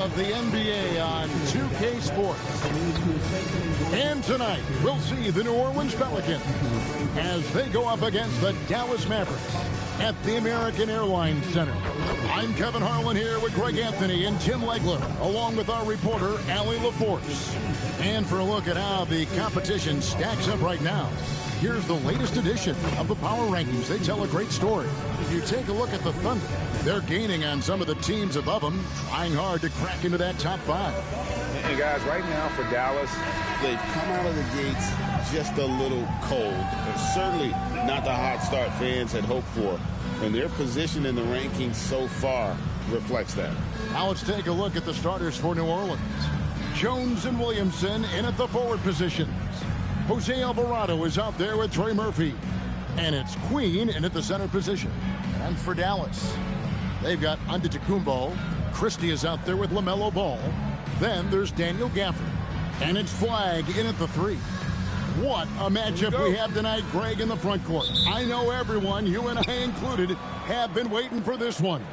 Of the NBA on 2K Sports. And tonight, we'll see the New Orleans Pelicans as they go up against the Dallas Mavericks at the American Airlines Center. I'm Kevin Harlan here with Greg Anthony and Tim Legler, along with our reporter, Allie LaForce. And for a look at how the competition stacks up right now, here's the latest edition of the Power Rankings. They tell a great story. If you take a look at the Thunder, they're gaining on some of the teams above them, trying hard to crack into that top five. And guys, right now for Dallas, they've come out of the gates just a little cold. And certainly not the hot start fans had hoped for. And their position in the rankings so far reflects that. Now let's take a look at the starters for New Orleans. Jones and Williamson in at the forward positions. Jose Alvarado is out there with Trey Murphy. And it's Queen in at the center position. And for Dallas, they've got Antetokounmpo. Christie is out there with LaMelo Ball. Then there's Daniel Gafford. And it's Flagg in at the three. What a matchup we have tonight, Greg, in the front court. I know everyone, you and I included, have been waiting for this one.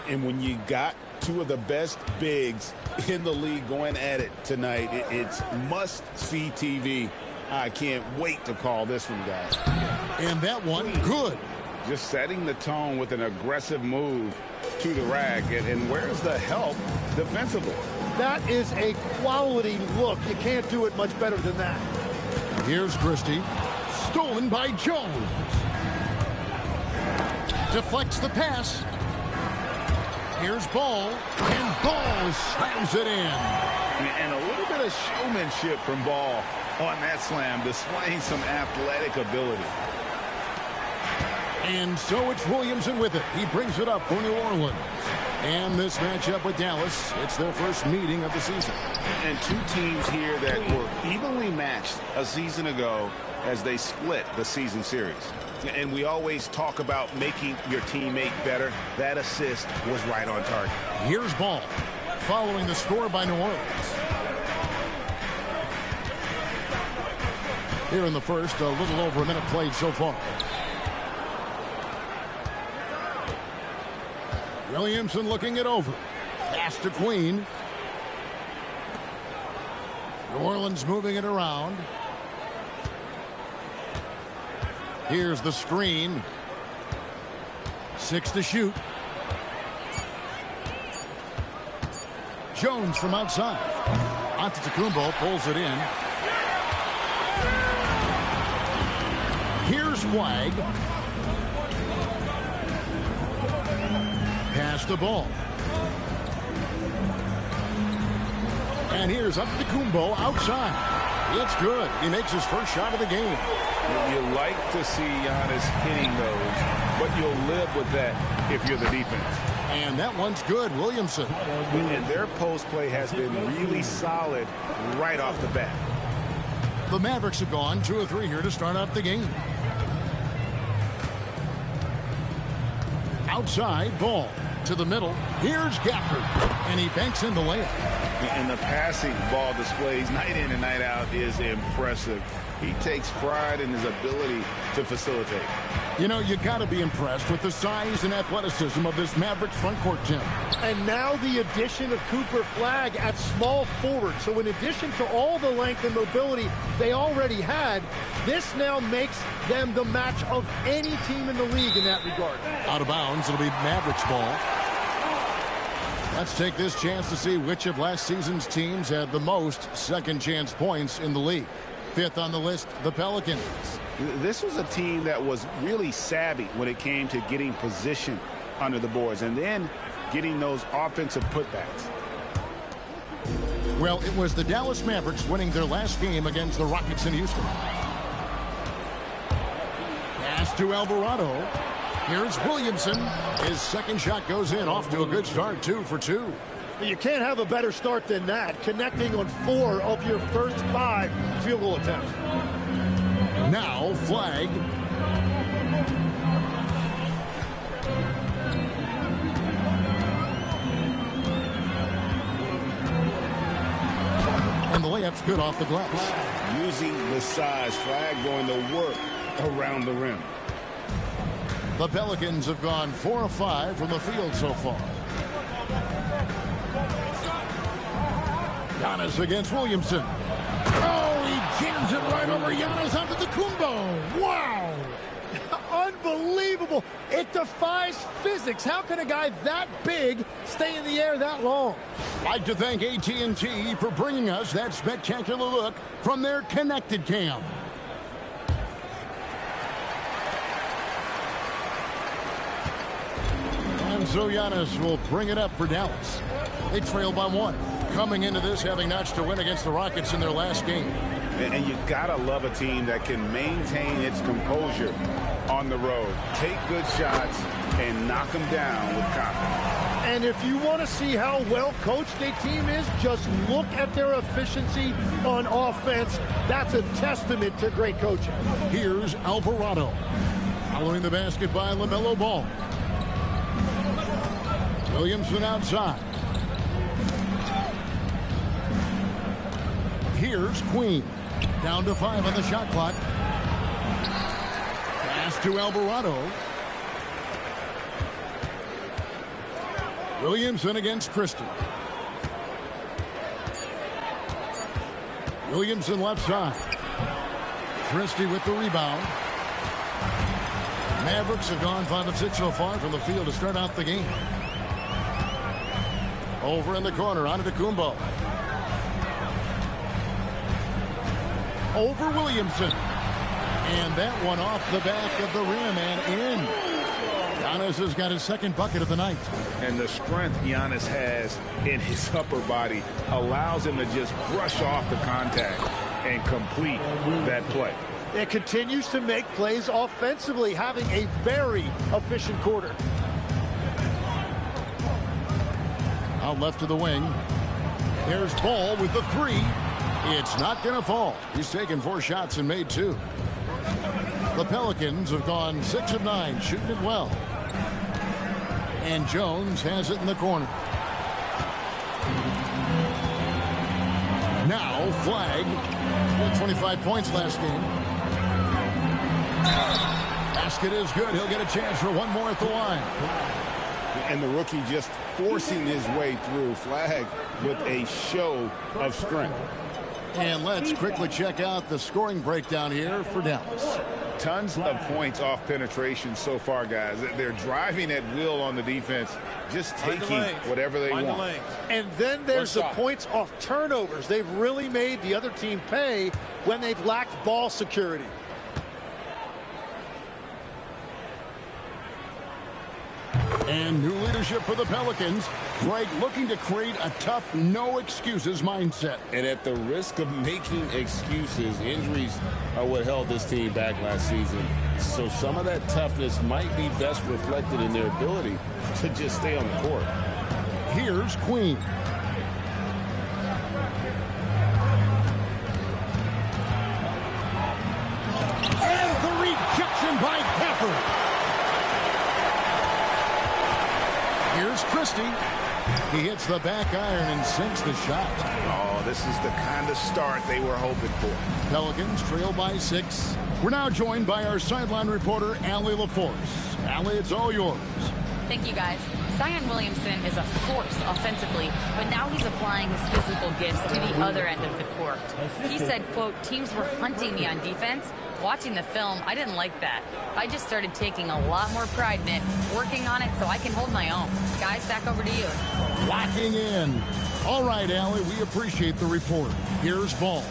And when you got two of the best bigs in the league going at it tonight, it's must-see TV. I can't wait to call this one, guys. And that one, good. Just setting the tone with an aggressive move to the rack. And where's the help defensively? That is a quality look. You can't do it much better than that. Here's Christie. Stolen by Jones. Deflects the pass. Here's Ball. And Ball slams it in. And a little bit of showmanship from Ball on that slam, displaying some athletic ability. And so it's Williamson with it. He brings it up for New Orleans. And this matchup with Dallas, it's their first meeting of the season. And two teams here that were evenly matched a season ago as they split the season series. And we always talk about making your teammate better. That assist was right on target. Here's Ball, following the score by New Orleans. Here in the first, a little over a minute played so far. Williamson looking it over. Pass to Queen. New Orleans moving it around. Here's the screen. 6 to shoot. Jones from outside. Antetokounmpo pulls it in. Here's Flagg. Pass the ball. And here's Antetokounmpo outside. It's good. He makes his first shot of the game. You like to see Giannis hitting those, but you'll live with that if you're the defense. And that one's good, Williamson. And their post play has been really solid right off the bat. The Mavericks have gone 2 of 3 here to start out the game. Outside, Ball to the middle. Here's Gafford, and he banks in the layup. And the passing Ball displays night in and night out is impressive. He takes pride in his ability to facilitate. You know, you got to be impressed with the size and athleticism of this Mavericks front court, Tim. And now the addition of Cooper Flagg at small forward. So in addition to all the length and mobility they already had, this now makes them the match of any team in the league in that regard. Out of bounds, it'll be Mavericks ball. Let's take this chance to see which of last season's teams had the most second chance points in the league. 5th on the list, the Pelicans. This was a team that was really savvy when it came to getting position under the boards and then getting those offensive putbacks. Well, it was the Dallas Mavericks winning their last game against the Rockets in Houston. Pass to Alvarado. Here's Williamson. His second shot goes in, off to a good start, 2 for 2. You can't have a better start than that, connecting on 4 of your first 5 field goal attempts. Now Flagg. And the layup's good off the glass. Using the size, Flagg going to work around the rim. The Pelicans have gone 4 of 5 from the field so far. Giannis against Williamson. Oh, he jams it right over Giannis onto the Kumbo. Wow. Unbelievable. It defies physics. How can a guy that big stay in the air that long? I'd like to thank AT&T for bringing us that spectacular look from their connected cam. And so Giannis will bring it up for Dallas. They trail by 1. Coming into this having notched to win against the Rockets in their last game. And you gotta love a team that can maintain its composure on the road. Take good shots and knock them down with confidence. And if you want to see how well coached a team is, just look at their efficiency on offense. That's a testament to great coaching. Here's Alvarado. Following the basket by LaMelo Ball. Williamson outside. Here's Queen. Down to 5 on the shot clock. Pass to Alvarado. Williamson against Christie. Williamson left side. Christie with the rebound. Mavericks have gone 5 of 6 so far from the field to start out the game. Over in the corner, onto Kumbo. Over Williamson. And that one off the back of the rim and in. Giannis has got his second bucket of the night. And the strength Giannis has in his upper body allows him to just brush off the contact and complete that play. It continues to make plays offensively, having a very efficient quarter. Out left to the wing. There's Ball with the 3. It's not going to fall. He's taken 4 shots and made 2. The Pelicans have gone 6 of 9, shooting it well. And Jones has it in the corner. Now Flag with 25 points last game. Basket is good. He'll get a chance for one more at the line. And the rookie just forcing his way through. Flag with a show of strength. And let's quickly check out the scoring breakdown here for Dallas. Tons of points off penetration so far, guys. They're driving at will on the defense, just taking whatever they want. And then there's the points off turnovers. They've really made the other team pay when they've lacked ball security. And new leadership for the Pelicans. Greg looking to create a tough, no-excuses mindset. And at the risk of making excuses, injuries are what held this team back last season. So some of that toughness might be best reflected in their ability to just stay on the court. Here's Queen. And the rejection by Gafford. Here's Christie. He hits the back iron and sinks the shot. Oh, this is the kind of start they were hoping for. Pelicans trail by 6. We're now joined by our sideline reporter, Allie LaForce. Allie, it's all yours. Thank you, guys. Zion Williamson is a force offensively, but now he's applying his physical gifts to the other end of the court. He said, quote, teams were hunting me on defense. Watching the film, I didn't like that. I just started taking a lot more pride in it, working on it so I can hold my own. Guys, back over to you. Locking in. All right, Allie, we appreciate the report. Here's Ball.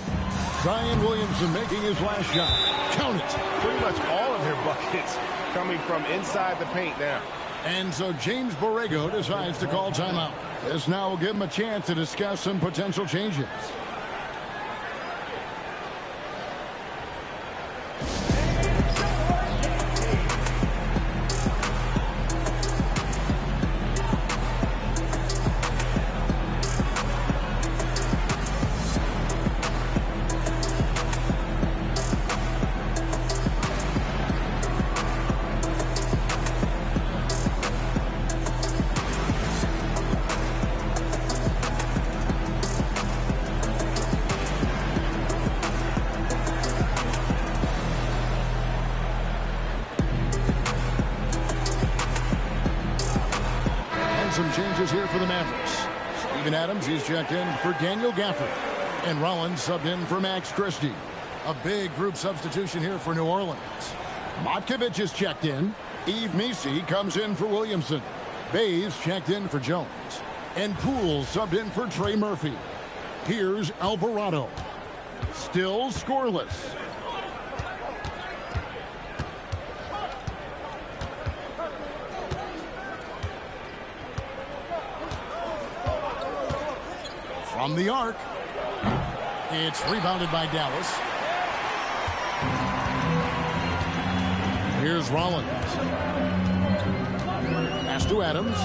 Zion Williamson making his last shot. Count it. Pretty much all of their buckets coming from inside the paint now. And so James Borrego decides to call timeout. This now will give him a chance to discuss some potential changes. Steven Adams, he's checked in for Daniel Gafford. And Rollins subbed in for Max Christie. A big group substitution here for New Orleans. Matkovic is checked in. Yves Missi comes in for Williamson. Bays checked in for Jones. And Poole subbed in for Trey Murphy. Here's Alvarado. Still scoreless. From the arc. It's rebounded by Dallas. Here's Rollins. Pass to Adams.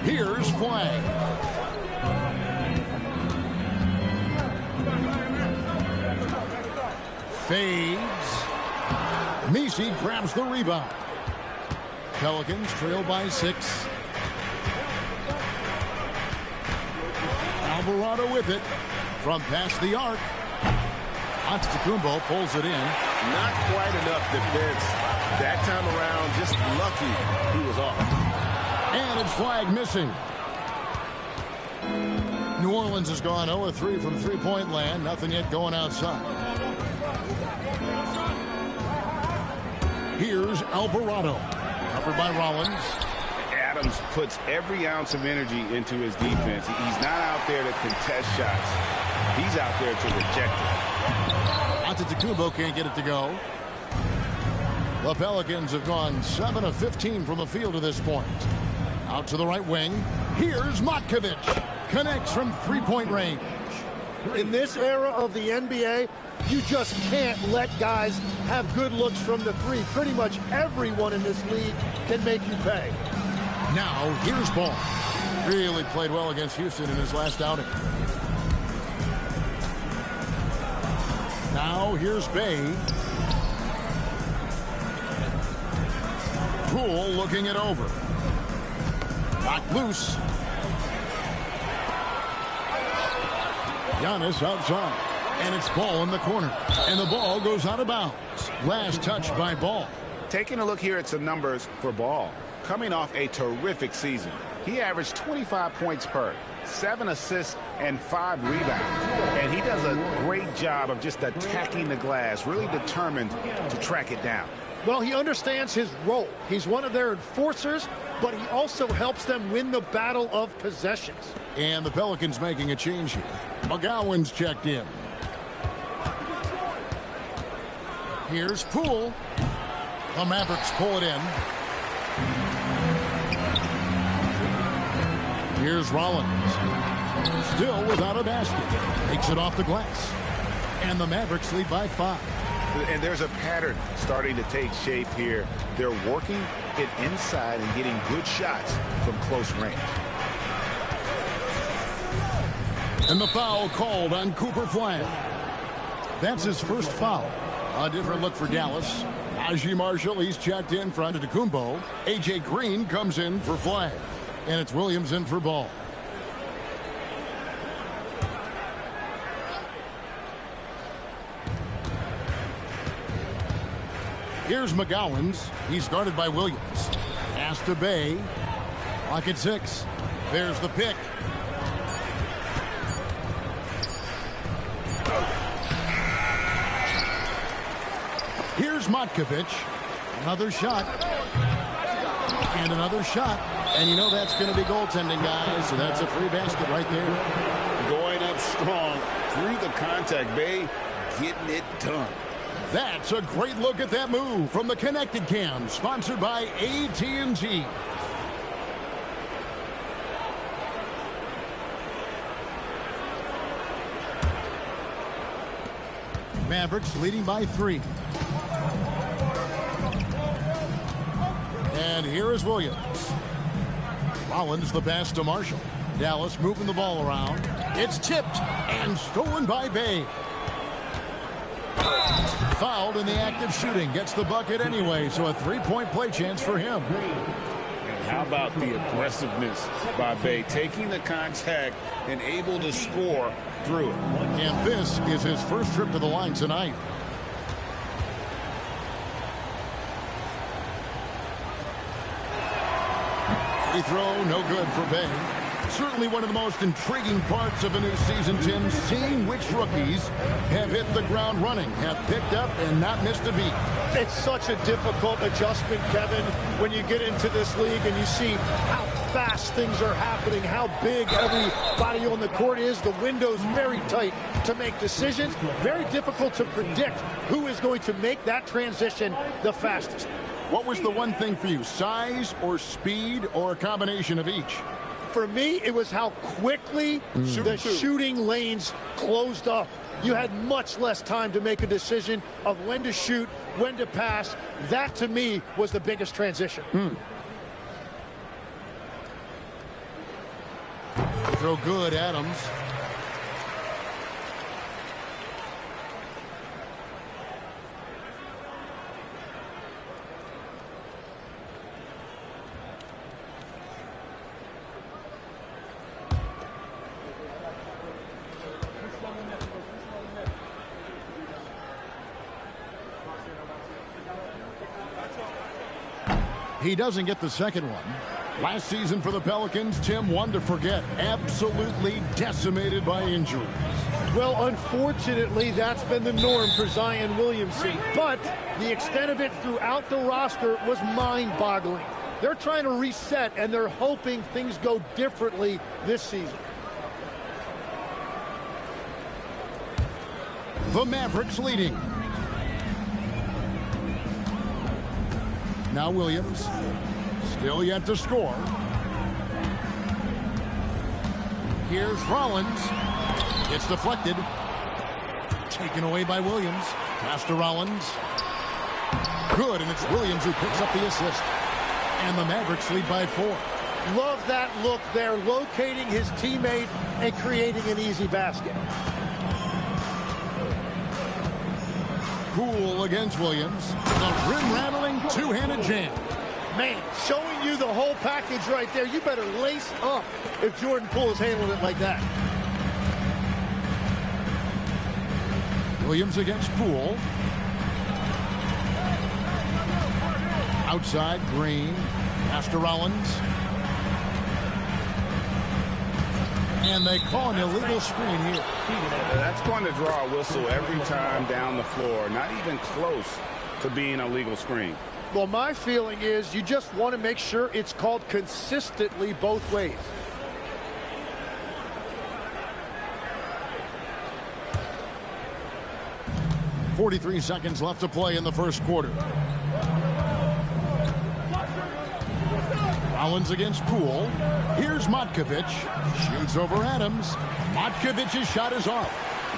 Here's Flagg. Fades. Missi grabs the rebound. Pelicans trail by 6. Alvarado with it. From past the arc. Antetokounmpo pulls it in. Not quite enough defense. That time around, just lucky he was off. And it's Flagg missing. New Orleans has gone 0-3 from three-point land. Nothing yet going outside. Here's Alvarado. Covered by Rollins. Adams puts every ounce of energy into his defense. He's not out there to contest shots. He's out there to reject it. Antetokounmpo can't get it to go. The Pelicans have gone 7 of 15 from the field to this point. Out to the right wing. Here's Matkovic. Connects from three-point range. In this era of the NBA, you just can't let guys have good looks from the three. Pretty much everyone in this league can make you pay. Now, here's Ball. Really played well against Houston in his last outing. Now, here's Bay. Poole looking it over. Knocked loose. Giannis outside. And it's Ball in the corner. And the ball goes out of bounds. Last touch by Ball. Taking a look here at some numbers for Ball. Coming off a terrific season. He averaged 25 points per, 7 assists, and 5 rebounds. And he does a great job of just attacking the glass, really determined to track it down. Well, he understands his role. He's one of their enforcers, but he also helps them win the battle of possessions. And the Pelicans making a change here. McGowan's checked in. Here's Poole. The Mavericks pull it in. Here's Rollins. Still without a basket. Takes it off the glass. And the Mavericks lead by 5. And there's a pattern starting to take shape here. They're working it inside and getting good shots from close range. And the foul called on Cooper Flagg. That's his first foul. A different look for Dallas. Najee Marshall, he's checked in for Antetokounmpo. A.J. Green comes in for Flagg. And it's Williams in for Ball. Here's McGowan's. He's guarded by Williams. Pass to Bay. Clock at 6. There's the pick. Here's Matkovic. Another shot. And another shot. And you know that's going to be goaltending, guys. So that's a free basket right there. Going up strong through the contact. Bay getting it done. That's a great look at that move from the Connected Cam, sponsored by AT&T. Mavericks leading by 3. And here is Williams. Rollins the pass to Marshall. Dallas moving the ball around. It's tipped and stolen by Bay. Fouled in the act of shooting. Gets the bucket anyway, so a three-point play chance for him. And how about the aggressiveness by Bay, taking the contact and able to score through it. And this is his first trip to the line tonight. Free throw, no good for Bay. Certainly one of the most intriguing parts of a new season, Tim, seeing which rookies have hit the ground running, have picked up and not missed a beat. It's such a difficult adjustment, Kevin, when you get into this league and you see how fast things are happening, how big everybody on the court is. The window's very tight to make decisions. Very difficult to predict who is going to make that transition the fastest. What was the one thing for you, size or speed or a combination of each? For me, it was how quickly the shooting lanes closed up. You had much less time to make a decision of when to shoot, when to pass. That, to me, was the biggest transition. Throw good, Adams. He doesn't get the second one. Last season for the Pelicans, Tim, one to forget. Absolutely decimated by injuries. Well, unfortunately, that's been the norm for Zion Williamson. But the extent of it throughout the roster was mind-boggling. They're trying to reset, and they're hoping things go differently this season. The Mavericks leading. Now Williams, still yet to score. Here's Rollins. It's deflected. Taken away by Williams. Pass to Rollins. Good, and it's Williams who picks up the assist. And the Mavericks lead by 4. Love that look there, locating his teammate and creating an easy basket. Poole against Williams. The rim-rattling two-handed jam. Man, showing you the whole package right there. You better lace up if Jordan Poole is handling it like that. Williams against Poole. Outside, Green. Pass to Rollins. And they call an illegal screen here. That's going to draw a whistle every time down the floor. Not even close to being a legal screen. Well, my feeling is you just want to make sure it's called consistently both ways. .43 seconds left to play in the first quarter. Rollins against Poole. Here's Matkovic. Shoots over Adams. Matkovic's shot is off.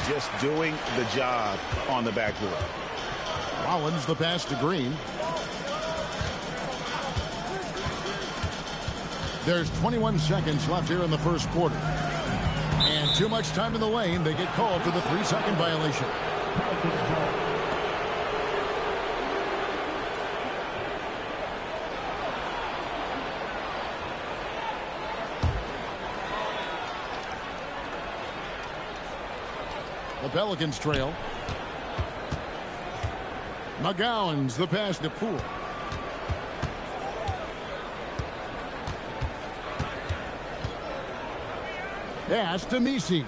Just doing the job on the backboard. Rollins the pass to Green. There's 21 seconds left here in the first quarter. And too much time in the lane. They get called for the 3-second violation. The Pelicans trail. McGowan's the pass to Poole. Pass to Messi.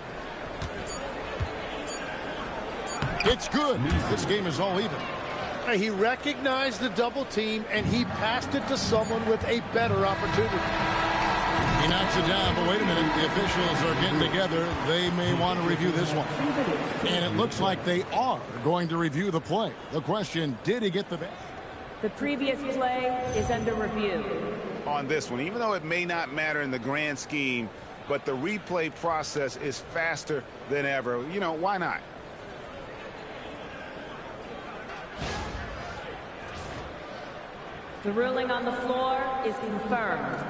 It's good. This game is all even. He recognized the double team, and he passed it to someone with a better opportunity. He knocks it down, but wait a minute. The officials are getting together. They may want to review this one. And it looks like they are going to review the play. The question, did he get the ball? The previous play is under review. On this one, even though it may not matter in the grand scheme, but the replay process is faster than ever. You know, why not? The ruling on the floor is confirmed.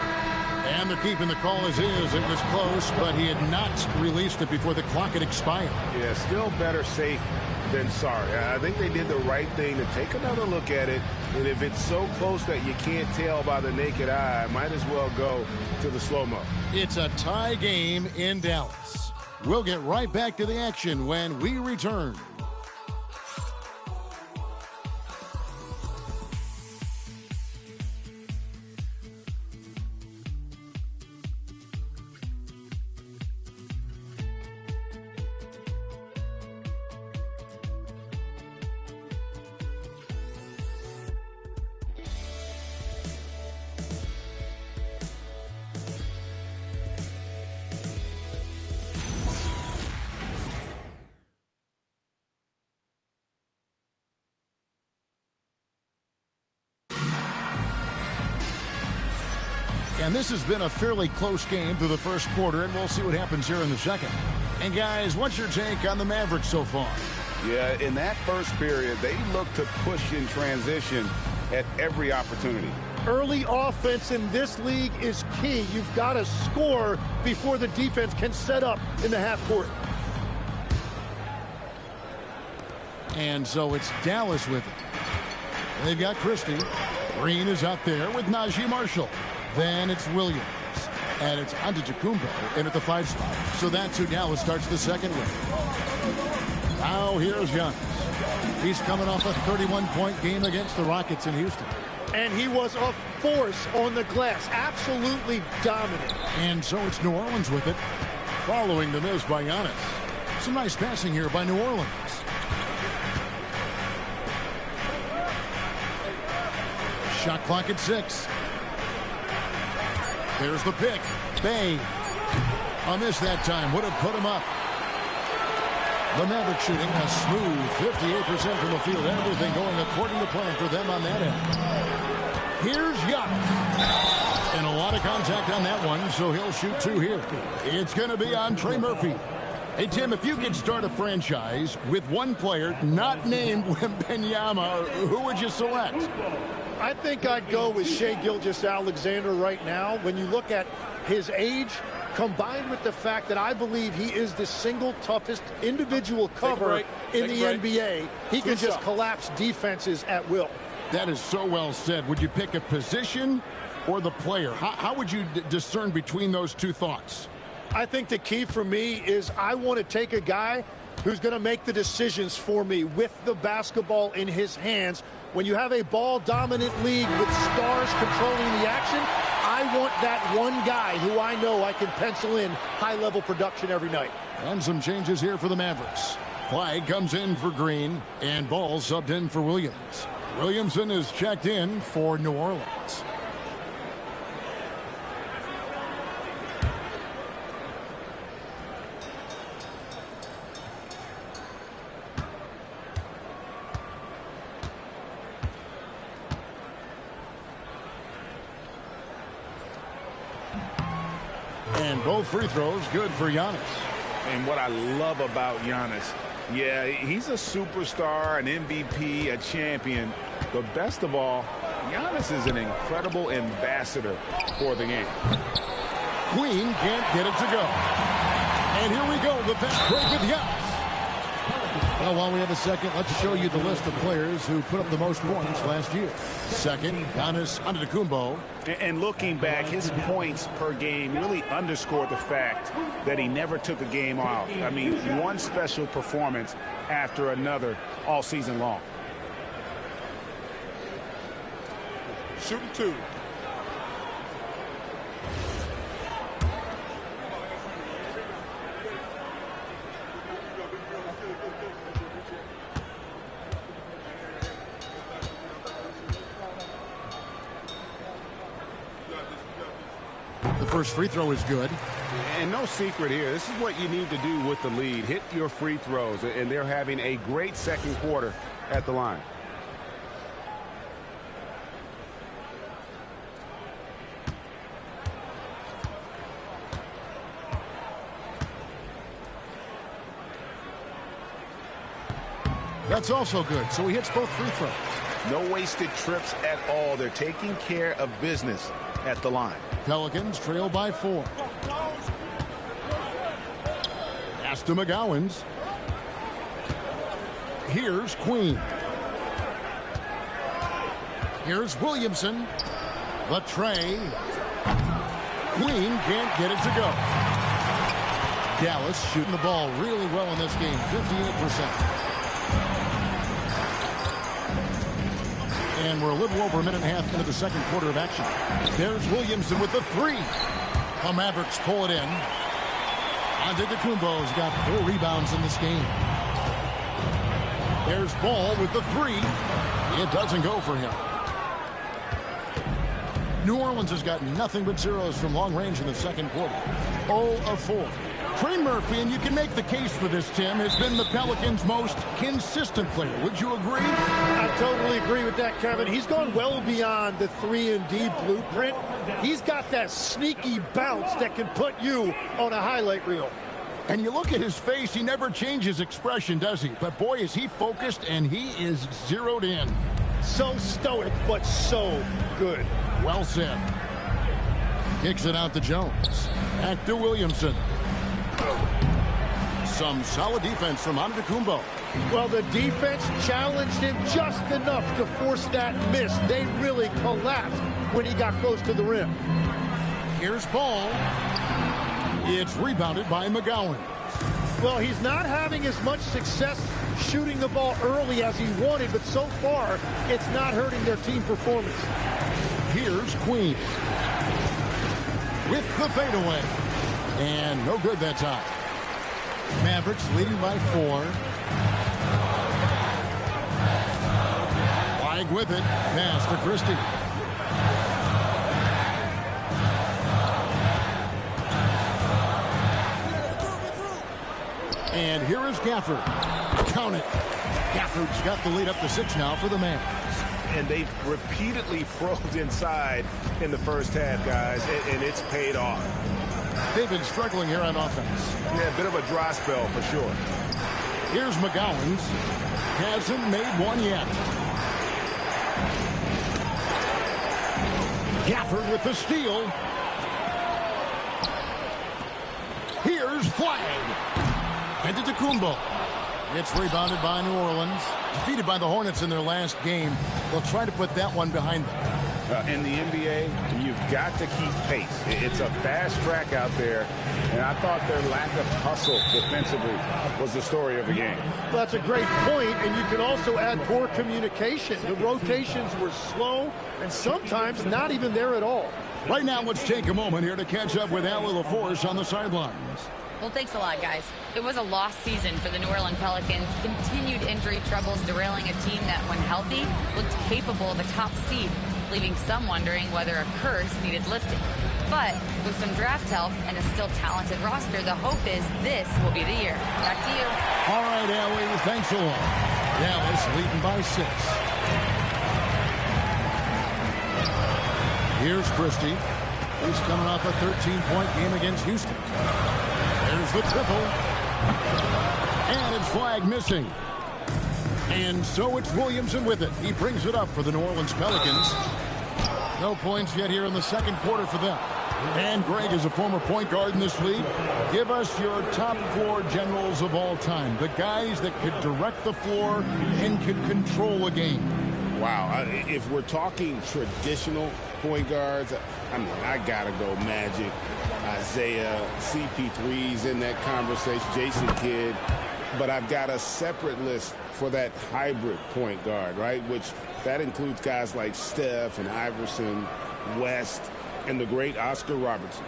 And they're keeping the call as is. It was close, but he had not released it before the clock had expired. Yeah, still better safe than sorry. I think they did the right thing to take another look at it. And if it's so close that you can't tell by the naked eye, might as well go to the slow-mo. It's a tie game in Dallas. We'll get right back to the action when we return. And this has been a fairly close game through the first quarter, and we'll see what happens here in the second. And guys, what's your take on the Mavericks so far? Yeah, in that first period, they look to push in transition at every opportunity. Early offense in this league is key. You've got to score before the defense can set up in the half court. And so it's Dallas with it. They've got Christie. Green is out there with Najee Marshall. Then it's Williams. And it's Antetokounmpo in at the 5 spot. So that's who Dallas starts the second with. Now here's Giannis. He's coming off a 31-point game against the Rockets in Houston. And he was a force on the glass. Absolutely dominant. And so it's New Orleans with it. Following the miss by Giannis. Some nice passing here by New Orleans. Shot clock at 6. There's the pick. Bang. A miss that time. Would have put him up. The Mavericks shooting a smooth 58% from the field. Everything going according to plan for them on that end. Here's Giannis. And a lot of contact on that one, so he'll shoot 2 here. It's going to be on Trey Murphy. Hey, Tim, if you could start a franchise with one player not named Wembanyama, who would you select? I think I'd go with Shai Gilgeous-Alexander right now. When you look at his age, combined with the fact that I believe he is the single toughest individual cover in the NBA, he can just collapse defenses at will. That is so well said. Would you pick a position or the player? How would you discern between those two thoughts? I think the key for me is I want to take a guy who's going to make the decisions for me with the basketball in his hands. When you have a ball-dominant league with stars controlling the action, I want that one guy who I know I can pencil in high-level production every night. And some changes here for the Mavericks. Clyde comes in for Green, and Ball subbed in for Williams. Williamson is checked in for New Orleans. And both free throws good for Giannis. And what I love about Giannis, yeah, he's a superstar, an MVP, a champion. But best of all, Giannis is an incredible ambassador for the game. Queen can't get it to go. And here we go, the fast break with Giannis. Well, while we have a second, let's show you the list of players who put up the most points last year. Second, Giannis Antetokounmpo. And looking back, his points per game really underscored the fact that he never took a game off. I mean, one special performance after another all season long. Shooting 2. The first free throw is good. And no secret here. This is what you need to do with the lead. Hit your free throws. And they're having a great second quarter at the line. That's also good. So he hits both free throws. No wasted trips at all. They're taking care of business at the line. Pelicans trail by 4. Pass to McGowans. Here's Queen. Here's Williamson. The tray. Queen can't get it to go. Dallas shooting the ball really well in this game, 58%. And we're a little over a minute and a half into the second quarter of action. There's Williamson with the 3. The Mavericks pull it in. Antetokounmpo's got 4 rebounds in this game. There's Ball with the 3. It doesn't go for him. New Orleans has got nothing but zeros from long range in the second quarter. 0 of 4. Trey Murphy, and you can make the case for this, Tim, has been the Pelicans' most consistent player. Would you agree? I totally agree with that, Kevin. He's gone well beyond the 3-and-D blueprint. He's got that sneaky bounce that can put you on a highlight reel. And you look at his face, he never changes expression, does he? But boy, is he focused, and he is zeroed in. So stoic, but so good. Well said. Kicks it out to Jones. Back to Williamson. Some solid defense from Antetokounmpo. Well, the defense challenged him just enough to force that miss. They really collapsed when he got close to the rim. Here's Ball. It's rebounded by McGowan. Well, he's not having as much success shooting the ball early as he wanted, but so far, it's not hurting their team performance. Here's Queen with the fadeaway. And no good that time. Mavericks leading by 4. Flag with it. Pass to Christie. And here is Gafford. Count it. Gafford's got the lead up to 6 now for the Mavs. And they've repeatedly probed inside in the first half, guys, and it's paid off. They've been struggling here on offense. Yeah, a bit of a dry spell for sure. Here's McGowan's. Hasn't made one yet. Gafford with the steal. Here's Flag. And to Antetokounmpo. It's rebounded by New Orleans. Defeated by the Hornets in their last game. They'll try to put that one behind them. In the NBA, you've got to keep pace. It's a fast track out there, and I thought their lack of hustle defensively was the story of the game. Well, that's a great point, and you can also add poor communication. The rotations were slow and sometimes not even there at all. Right now, let's take a moment here to catch up with Allie LaForce on the sidelines. Well, thanks a lot, guys. It was a lost season for the New Orleans Pelicans. Continued injury troubles derailing a team that, when healthy, looked capable of a top seed, leaving some wondering whether a curse needed lifting. But with some draft help and a still talented roster, the hope is this will be the year. Back to you. All right, Allie, thanks a lot. Dallas leading by 6. Here's Christie. He's coming off a 13-point game against Houston. There's the triple. And it's Flag missing. And so it's Williamson with it. He brings it up for the New Orleans Pelicans. No points yet here in the second quarter for them. And Greg is a former point guard in this league. Give us your top 4 generals of all time. The guys that could direct the floor and could control a game. Wow. If we're talking traditional point guards, I mean, I got to go Magic, Isaiah, CP3's in that conversation, Jason Kidd. But I've got a separate list for that hybrid point guard, right? Which that includes guys like Steph and Iverson, West, and the great Oscar Robertson.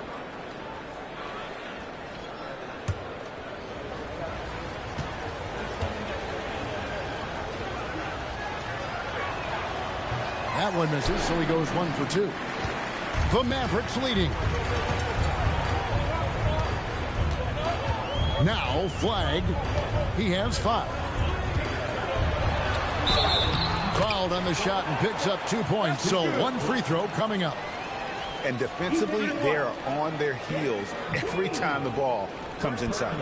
That one misses, so he goes 1 for 2. The Mavericks leading. Now Flag. He has 5. Fouled on the shot and picks up 2 points. So 1 free throw coming up. And defensively, they are on their heels every time the ball comes inside.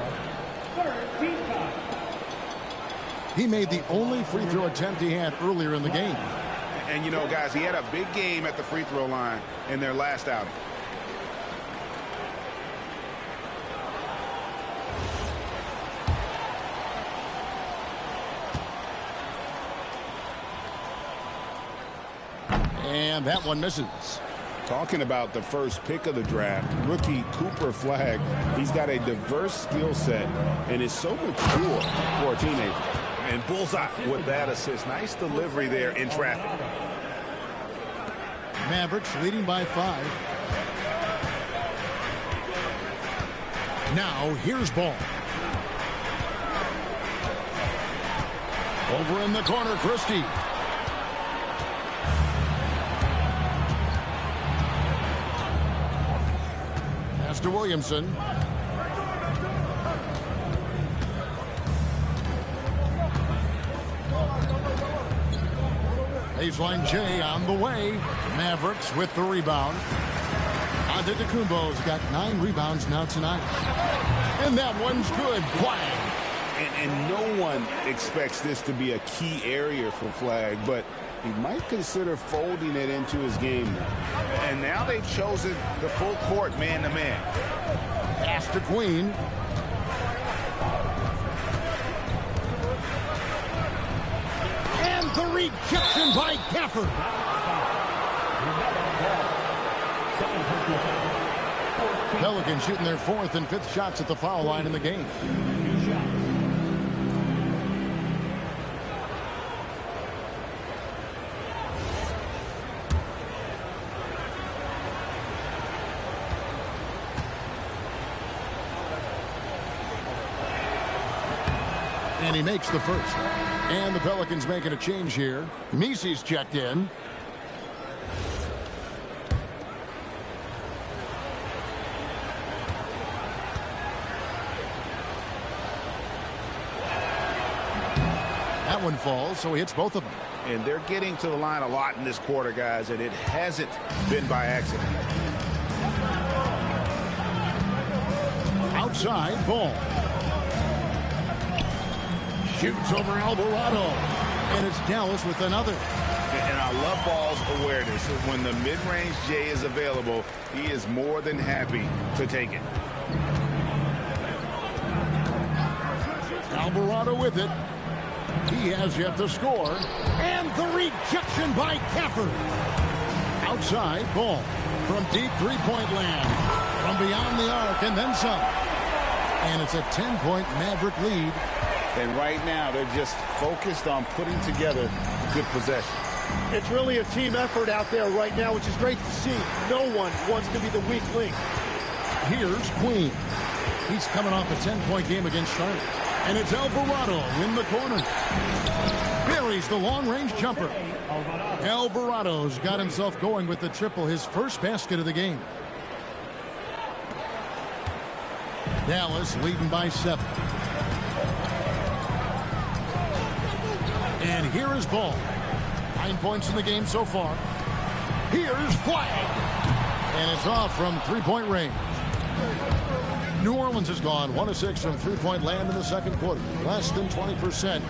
He made the only free throw attempt he had earlier in the game. And, you know, guys, he had a big game at the free throw line in their last outing. And that one misses. Talking about the first pick of the draft, rookie Cooper Flag, he's got a diverse skill set and is so mature for a teenager. And bullseye with that assist. Nice delivery there in traffic. Mavericks leading by 5. Now here's Ball. Over in the corner, Christie. Pass to Williamson. Baseline J on the way. Mavericks with the rebound. Antetokounmpo's got 9 rebounds now tonight. And that one's good. Flag. And no one expects this to be a key area for Flag, but he might consider folding it into his game now. And now they've chosen the full court man-to-man. Pass to Queen. And the rejection by Gafford. Pelicans shooting their 4th and 5th shots at the foul line in the game. And he makes the first. And the Pelicans making a change here. Mesey's checked in. That one falls, so he hits both of them. And they're getting to the line a lot in this quarter, guys, and it hasn't been by accident. Outside, Ball. Shoots over Alvarado. And it's Dallas with another. And I love Ball's awareness. When the mid-range J is available, he is more than happy to take it. Alvarado with it. He has yet to score. And the rejection by Gafford. Outside, Ball. From deep three-point land. From beyond the arc and then some. And it's a 10-point Maverick lead. And right now, they're just focused on putting together good possession. It's really a team effort out there right now, which is great to see. No one wants to be the weak link. Here's Queen. He's coming off a 10-point game against Charlotte. And it's Alvarado in the corner. Buries the long-range jumper. Alvarado's got himself going with the triple, his first basket of the game. Dallas leading by 7. And here is Ball. 9 points in the game so far. Here's Flag. And it's off from three-point range. New Orleans has gone 1 of 6 from three-point land in the second quarter. Less than 20%.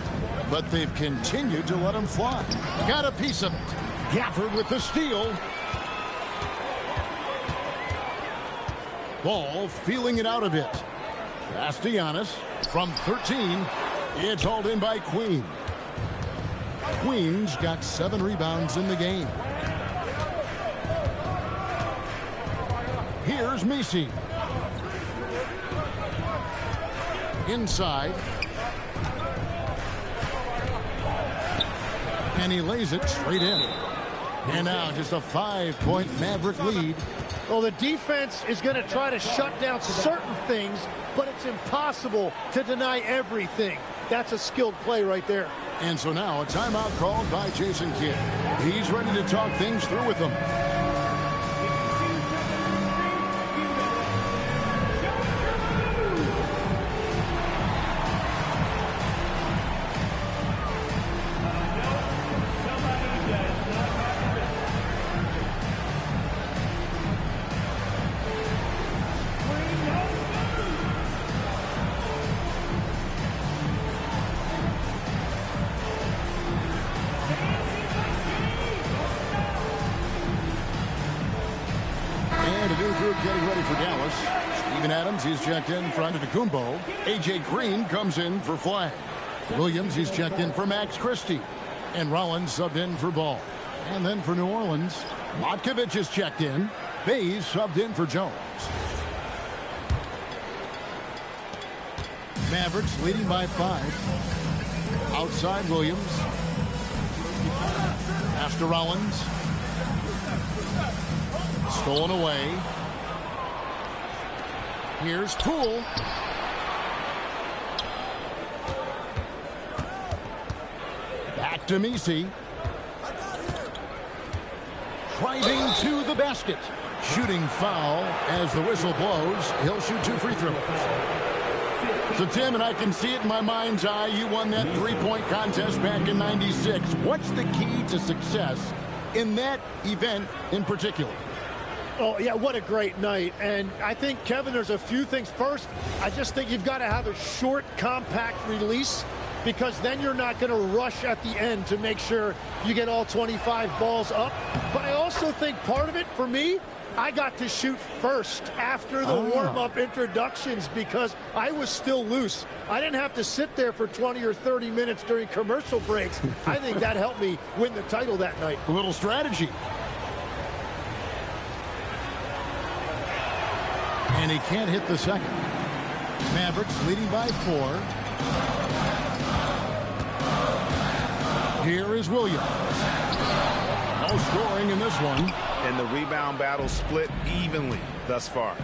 But they've continued to let them fly. Got a piece of it. Gafford with the steal. Ball feeling it out a bit. Castellanos from 13. It's hauled in by Queen. Queen's got 7 rebounds in the game. Here's Mesey. Inside. And he lays it straight in. And now just a 5-point Maverick lead. Well, the defense is going to try to shut down certain things, but it's impossible to deny everything. That's a skilled play right there. And so now a timeout called by Jason Kidd. He's ready to talk things through with them. Getting ready for Dallas. Steven Adams, he's checked in for Antetokounmpo. A.J. Green comes in for Flag. Williams, he's checked in for Max Christie. And Rollins subbed in for Ball. And then for New Orleans, Matkovic is checked in. Bays subbed in for Jones. Mavericks leading by 5. Outside Williams. Pass to Rollins. Stolen away. Here's Poole. Back to Mesey. Driving to the basket. Shooting foul as the whistle blows. He'll shoot 2 free throws. So, Tim, and I can see it in my mind's eye, you won that three-point contest back in '96. What's the key to success in that event in particular? Oh, yeah, what a great night. And I think, Kevin, there's a few things. First, I just think you've got to have a short, compact release, because then you're not going to rush at the end to make sure you get all 25 balls up. But I also think part of it, for me, I got to shoot first after the warm-up introductions because I was still loose. I didn't have to sit there for 20 or 30 minutes during commercial breaks. I think that helped me win the title that night. A little strategy. And he can't hit the second. Mavericks leading by 4. Here is Williams. No scoring in this one. And the rebound battle split evenly thus far.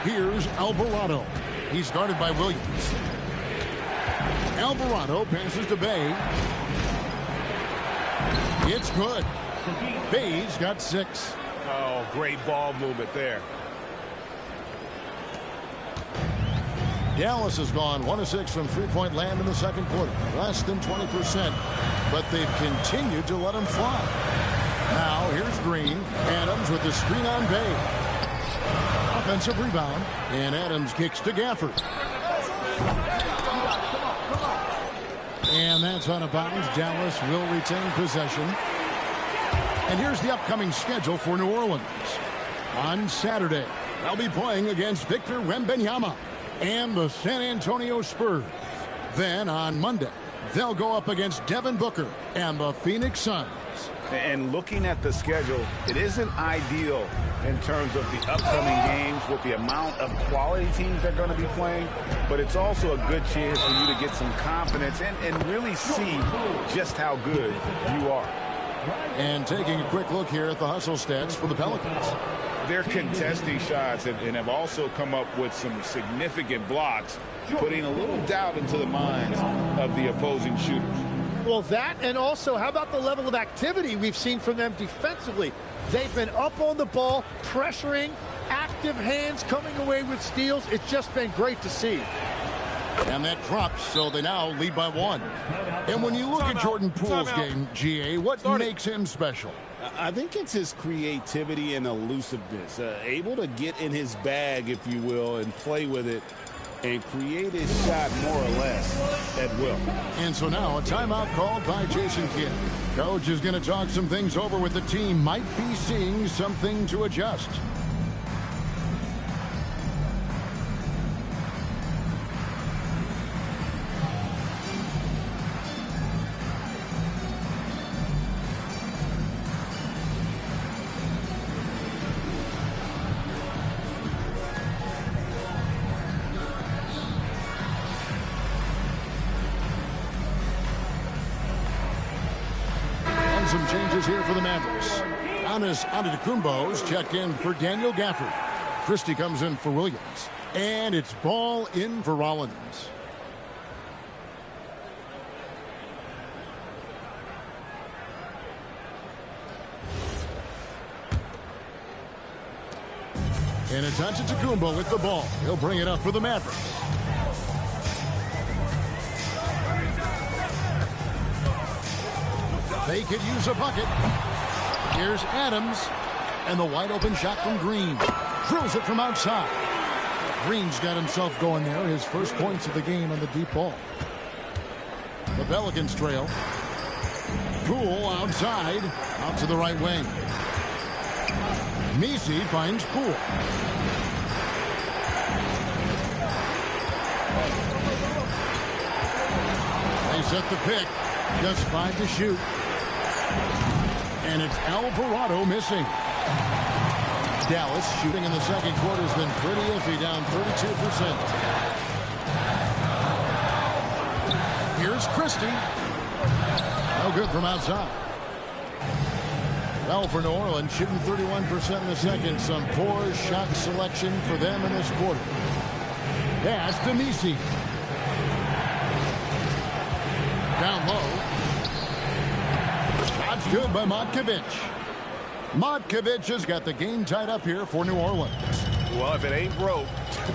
Here's Alvarado. He's guarded by Williams. Alvarado passes to Bay. It's good. Bay's got 6. Oh, great ball movement there. Dallas has gone 1 of 6 from three-point land in the second quarter. Less than 20%, but they've continued to let them fly. Now here's Green. Adams with the screen on Bay. Offensive rebound, and Adams kicks to Gafford. And that's out of bounds. Dallas will retain possession. And here's the upcoming schedule for New Orleans. On Saturday, they'll be playing against Victor Wembanyama and the San Antonio Spurs. Then on Monday, they'll go up against Devin Booker and the Phoenix Suns. And looking at the schedule, it isn't ideal in terms of the upcoming games with the amount of quality teams they're going to be playing, but it's also a good chance for you to get some confidence and really see just how good you are. And taking a quick look here at the hustle stats for the Pelicans. They're contesting shots and have also come up with some significant blocks, putting a little doubt into the minds of the opposing shooters. Well, that, and also, how about the level of activity we've seen from them defensively? They've been up on the ball, pressuring, active hands, coming away with steals. It's just been great to see. And that drops, so they now lead by 1. And when you look at Jordan Poole's game, GA, what makes him special? I think it's his creativity and elusiveness. Able to get in his bag, if you will, and play with it and create his shot more or less at will. And so now a timeout called by Jason Kidd. Coach is going to talk some things over with the team. Might be seeing something to adjust. Some changes here for the Mavericks. Giannis Antetokounmpo's checked in for Daniel Gafford. Christie comes in for Williams. And it's ball in for Rollins. And it's Antetokounmpo with the ball. He'll bring it up for the Mavericks. They could use a bucket. Here's Adams. And the wide open shot from Green. Drills it from outside. Green's got himself going there. His first points of the game on the deep ball. The Pelicans trail. Poole outside. Out to the right wing. Messi finds Poole. They set the pick. Just 5 to shoot. And it's Alvarado missing. Dallas shooting in the second quarter has been pretty iffy, down 32%. Here's Christie. No good from outside. Well, for New Orleans, shooting 31% in the second. Some poor shot selection for them in this quarter. Pass to Messi. Down low. Shot's good by Matkovic. Matkovic has got the game tied up here for New Orleans. Well, if it ain't broke,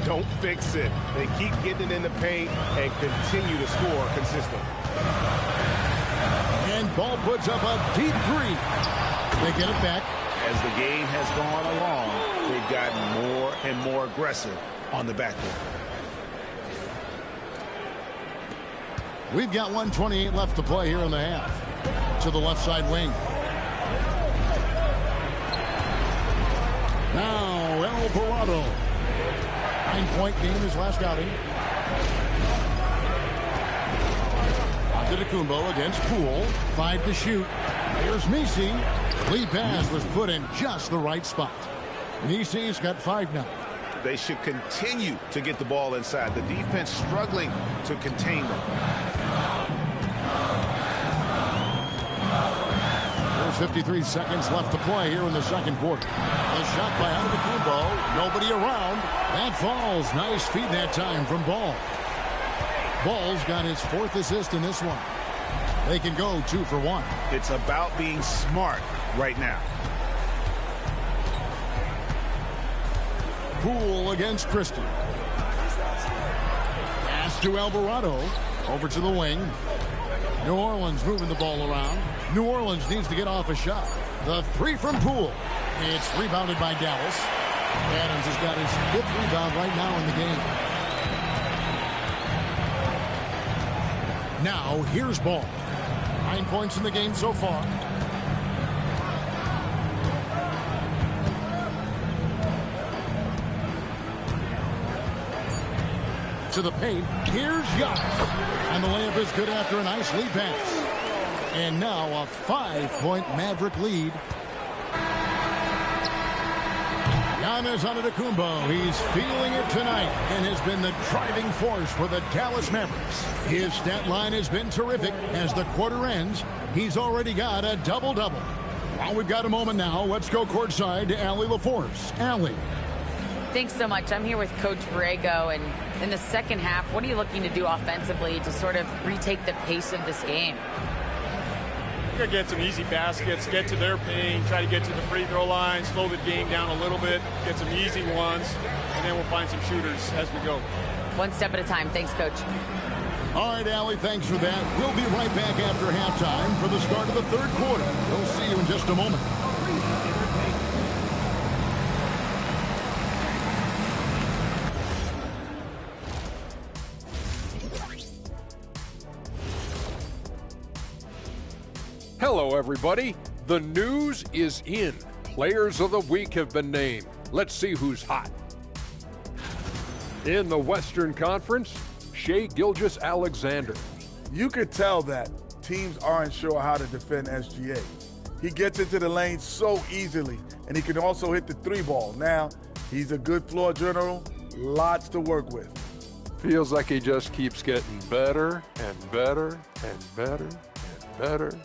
don't fix it. They keep getting it in the paint and continue to score consistently. And Ball puts up a deep three. They get it back. As the game has gone along, they've gotten more and more aggressive on the backboard. We've got 1:28 left to play here in the half. To the left side wing. Now Alvarado. 9-point game his last outing. Antetokounmpo against Poole. 5 to shoot. Here's Misi. Lead pass was put in just the right spot. Misi's got 5 now. They should continue to get the ball inside. The defense struggling to contain them. There's 53 seconds left to play here in the second quarter. A shot by Antetokounmpo. Nobody around. That falls. Nice feed that time from Ball. Ball's got his 4th assist in this one. They can go 2 for 1. It's about being smart right now. Poole against Christie. Pass to Alvarado. Over to the wing. New Orleans moving the ball around. New Orleans needs to get off a shot. The 3 from Poole. It's rebounded by Dallas. Adams has got his 5th rebound right now in the game. Now here's Ball. 9 points in the game so far. To the paint. Here's Giannis. And the layup is good after a nice lead pass. And now a 5-point Maverick lead. Giannis Antetokounmpo. He's feeling it tonight and has been the driving force for the Dallas Mavericks. His stat line has been terrific. As the quarter ends, he's already got a double-double. Well, we've got a moment now. Let's go courtside to Allie LaForce. Allie. Thanks so much. I'm here with Coach Borrego, and in the second half, what are you looking to do offensively to sort of retake the pace of this game? We're going to get some easy baskets, get to their paint, try to get to the free throw line, slow the game down a little bit, get some easy ones, and then we'll find some shooters as we go. One step at a time. Thanks, Coach. All right, Allie, thanks for that. We'll be right back after halftime for the start of the third quarter. We'll see you in just a moment. Hello, everybody. The news is in. Players of the week have been named. Let's see who's hot. In the Western Conference, Shai Gilgeous-Alexander. You could tell that teams aren't sure how to defend SGA. He gets into the lane so easily, and he can also hit the 3-ball. Now, he's a good floor general, lots to work with. Feels like he just keeps getting better and better and better and better.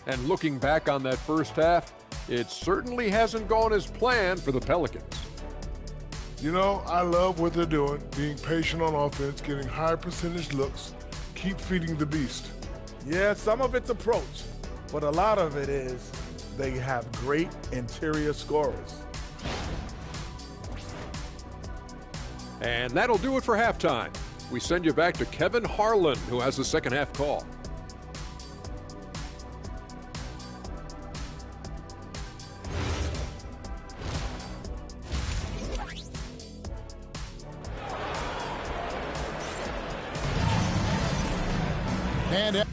And looking back on that first half, it certainly hasn't gone as planned for the Pelicans. You know, I love what they're doing, being patient on offense, getting high percentage looks, keep feeding the beast. Yeah, some of it's approach, but a lot of it is they have great interior scorers. And that'll do it for halftime. We send you back to Kevin Harlan, who has the second half call. And